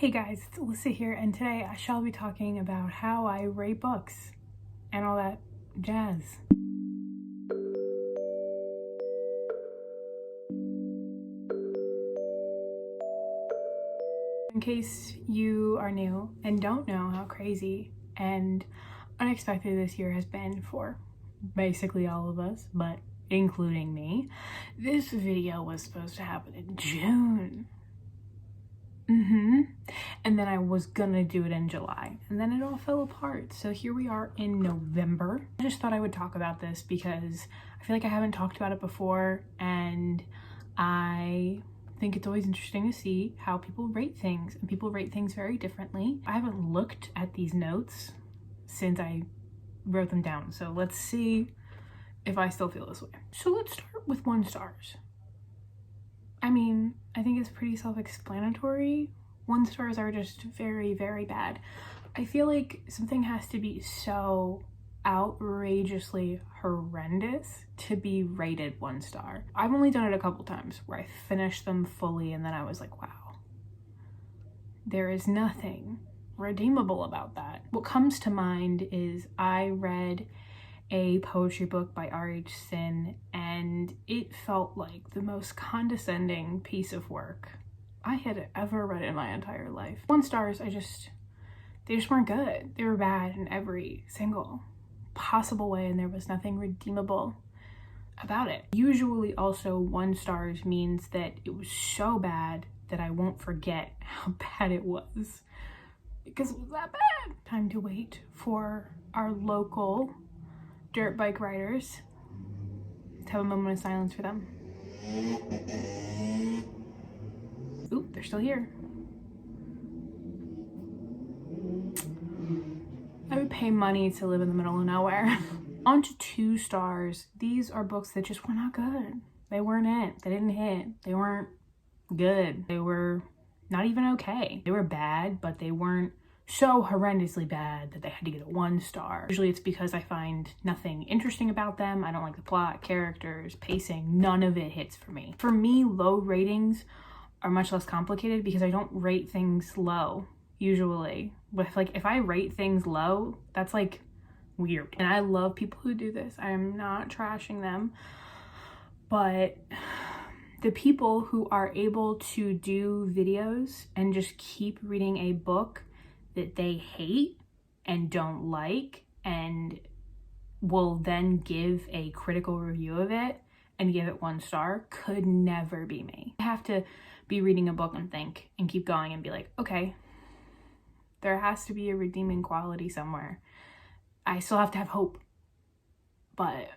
Hey guys, it's Alyssa here, and today I shall be talking about how I rate books and all that jazz. In case you are new and don't know how crazy and unexpected this year has been for basically all of us, but including me, this video was supposed to happen in June. And then I was gonna do it in July, and then it all fell apart. So here we are in November. I just thought I would talk about this because I feel like I haven't talked about it before, and I think it's always interesting to see how people rate things, and people rate things very differently. I haven't looked at these notes since I wrote them down, so let's see if I still feel this way. So let's start with 1 stars. I mean, I think it's pretty self-explanatory. 1 stars are just very, very bad. I feel like something has to be so outrageously horrendous to be rated 1 star. I've only done it a couple times where I finished them fully and then I was like, wow, there is nothing redeemable about that. What comes to mind is I read a poetry book by R.H. Sin, and it felt like the most condescending piece of work I had ever read in my entire life. 1 stars, they just weren't good. They were bad in every single possible way, and there was nothing redeemable about it. Usually also 1 stars means that it was so bad that I won't forget how bad it was, because it was that bad. Time to wait for our local dirt bike riders to have a moment of silence for them. Ooh, they're still here. I would pay money to live in the middle of nowhere. On to 2 stars. These are books that just were not good. They weren't it. They didn't hit. They weren't good. They were not even okay. They were bad, but they weren't so horrendously bad that they had to get a 1 star. Usually it's because I find nothing interesting about them. I don't like the plot, characters, pacing. None of it hits for me. For me, low ratings are much less complicated because I don't rate things low, usually. With like, if I rate things low, that's like weird. And I love people who do this. I am not trashing them, but the people who are able to do videos and just keep reading a book that they hate and don't like and will then give a critical review of it and give it 1 star could never be me. I have to be reading a book and think and keep going and be like, okay, there has to be a redeeming quality somewhere. I still have to have hope. But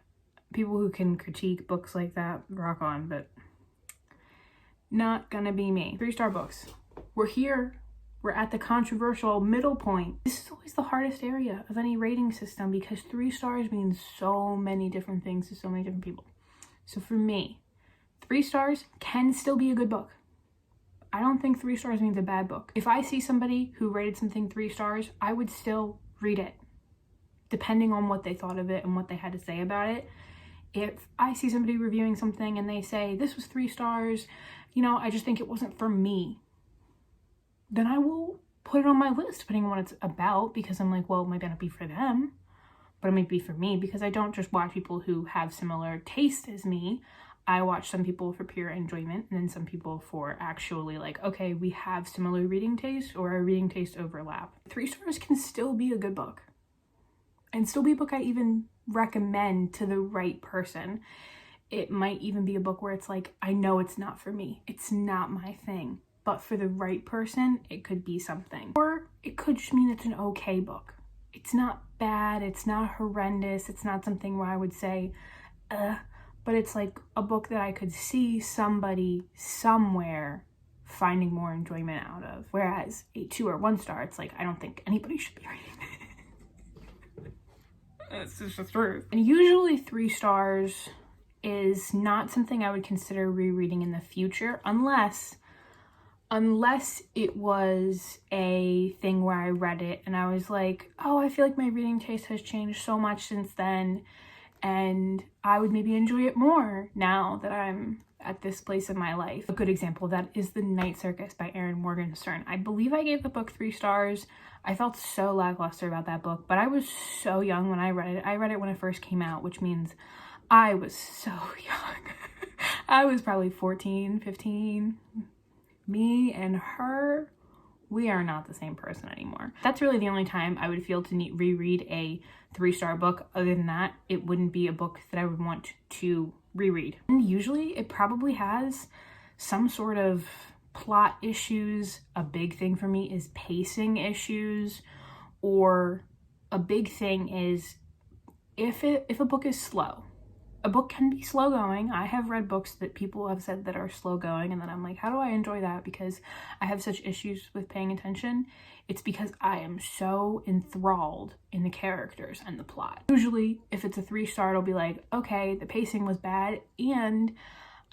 people who can critique books like that, rock on, but not gonna be me. 3-star books. We're here. We're at the controversial middle point. This is always the hardest area of any rating system because 3 stars means so many different things to so many different people. So for me, 3 stars can still be a good book. I don't think 3 stars means a bad book. If I see somebody who rated something 3 stars, I would still read it, depending on what they thought of it and what they had to say about it. If I see somebody reviewing something and they say, this was 3 stars, I just think it wasn't for me, then I will put it on my list depending on what it's about, because I'm like, well, it might not be for them, but it might be for me, because I don't just watch people who have similar taste as me. I watch some people for pure enjoyment, and then some people for actually like, okay, we have similar reading taste, or our reading taste overlap. 3 stars can still be a good book, and still be a book I even recommend to the right person. It might even be a book where it's like, I know it's not for me. It's not my thing. But for the right person, it could be something. Or it could just mean it's an okay book. It's not bad, it's not horrendous, it's not something where I would say, but it's like a book that I could see somebody somewhere finding more enjoyment out of. Whereas a 2 or 1 star, it's like, I don't think anybody should be reading it. That's just the truth. And usually 3 stars is not something I would consider rereading in the future, unless it was a thing where I read it and I was like, oh, I feel like my reading taste has changed so much since then, and I would maybe enjoy it more now that I'm at this place in my life. A good example of that is The Night Circus by Erin Morgenstern. I believe I gave the book 3 stars. I felt so lackluster about that book, but I was so young when I read it. I read it when it first came out, which means I was so young. I was probably 14, 15. Me and her, we are not the same person anymore. That's really the only time I would feel to reread a 3-star book. Other than that, it wouldn't be a book that I would want to reread. And usually it probably has some sort of plot issues. A big thing for me is pacing issues, or a big thing is if a book is slow. A book can be slow going. I have read books that people have said that are slow going, and then I'm like, how do I enjoy that? Because I have such issues with paying attention. It's because I am so enthralled in the characters and the plot. Usually, if it's a 3-star, it'll be like, okay, the pacing was bad, and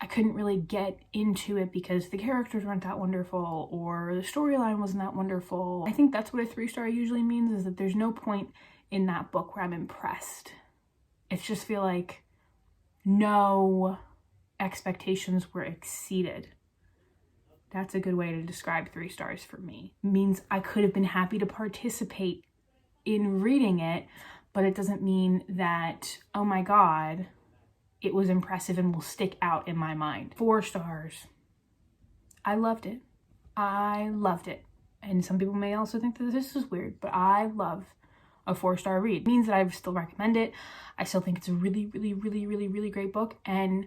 I couldn't really get into it because the characters weren't that wonderful, or the storyline wasn't that wonderful. I think that's what a 3-star usually means, is that there's no point in that book where I'm impressed. It's just feel like no expectations were exceeded. That's a good way to describe 3 stars for me. It means I could have been happy to participate in reading it, but it doesn't mean that, oh my God, it was impressive and will stick out in my mind. 4 stars. I loved it. I loved it. And some people may also think that this is weird, but I love a 4-star read. It means that I would still recommend it. I still think it's a really, really, really, really, really great book. And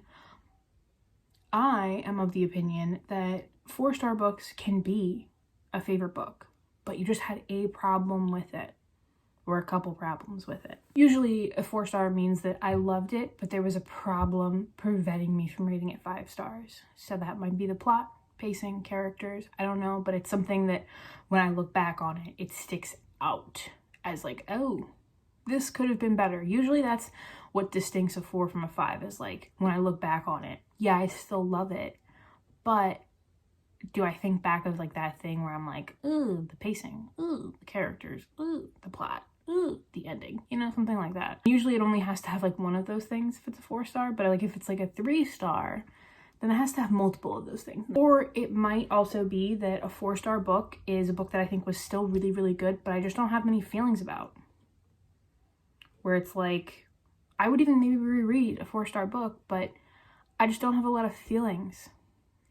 I am of the opinion that 4-star books can be a favorite book, but you just had a problem with it, or a couple problems with it. Usually a 4-star means that I loved it, but there was a problem preventing me from rating it 5 stars. So that might be the plot, pacing, characters, I don't know, but it's something that when I look back on it, it sticks out as like, oh, this could have been better. Usually that's what distincts a 4 from a 5, is like, when I look back on it, yeah, I still love it, but do I think back of like that thing where I'm like, ooh, the pacing, ooh, the characters, ooh, the plot, ooh, the ending, you know, something like that. Usually it only has to have like one of those things if it's a 4-star, but like if it's like a 3-star, then it has to have multiple of those things. Or it might also be that a 4-star book is a book that I think was still really, really good, but I just don't have many feelings about. Where it's like, I would even maybe reread a 4-star book, but I just don't have a lot of feelings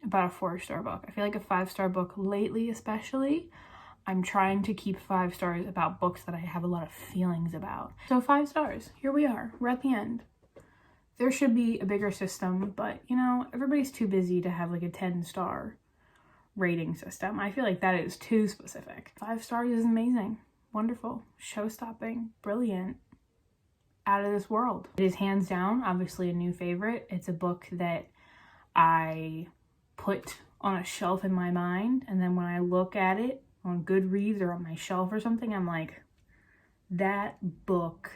about a 4-star book. I feel like a 5-star book lately, especially, I'm trying to keep 5 stars about books that I have a lot of feelings about. So 5 stars, here we are, we're at the end. There should be a bigger system, but you know, everybody's too busy to have like a 10-star rating system. I feel like that is too specific. 5 stars is amazing, wonderful, show-stopping, brilliant, out of this world. It is hands down, obviously, a new favorite. It's a book that I put on a shelf in my mind, and then when I look at it on Goodreads or on my shelf or something, I'm like, that book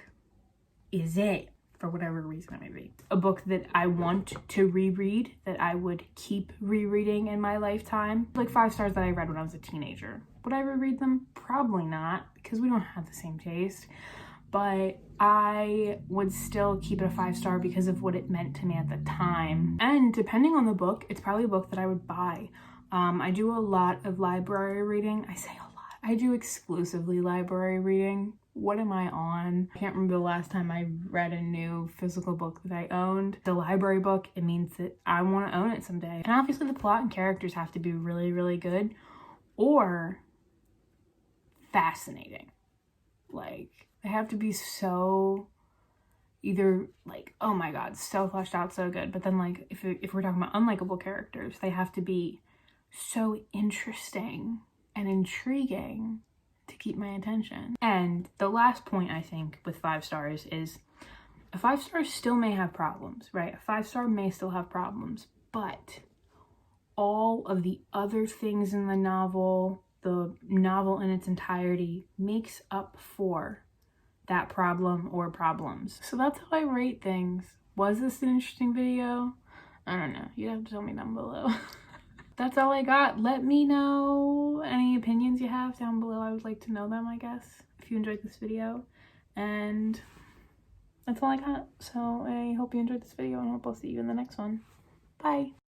is it, for whatever reason it may be. A book that I want to reread, that I would keep rereading in my lifetime. Like 5 stars that I read when I was a teenager. Would I reread them? Probably not, because we don't have the same taste. But I would still keep it a 5-star because of what it meant to me at the time. And depending on the book, it's probably a book that I would buy. I do a lot of library reading. I say a lot. I do exclusively library reading. What am I on? I can't remember the last time I read a new physical book that I owned. The library book, it means that I want to own it someday. And obviously the plot and characters have to be really, really good or fascinating. Like, they have to be so either like, oh my God, so fleshed out, so good. But then like, if we're talking about unlikable characters, they have to be so interesting and intriguing to keep my attention. And the last point I think with 5 stars is a 5-star still may have problems, right? A 5-star may still have problems, but all of the other things in the novel in its entirety makes up for that problem or problems. So that's how I rate things. Was this an interesting video? I don't know. You'd have to tell me down below. That's all I got. Let me know any opinions you have down below. I would like to know them, I guess, if you enjoyed this video. And that's all I got. So I hope you enjoyed this video and hope I'll see you in the next one. Bye.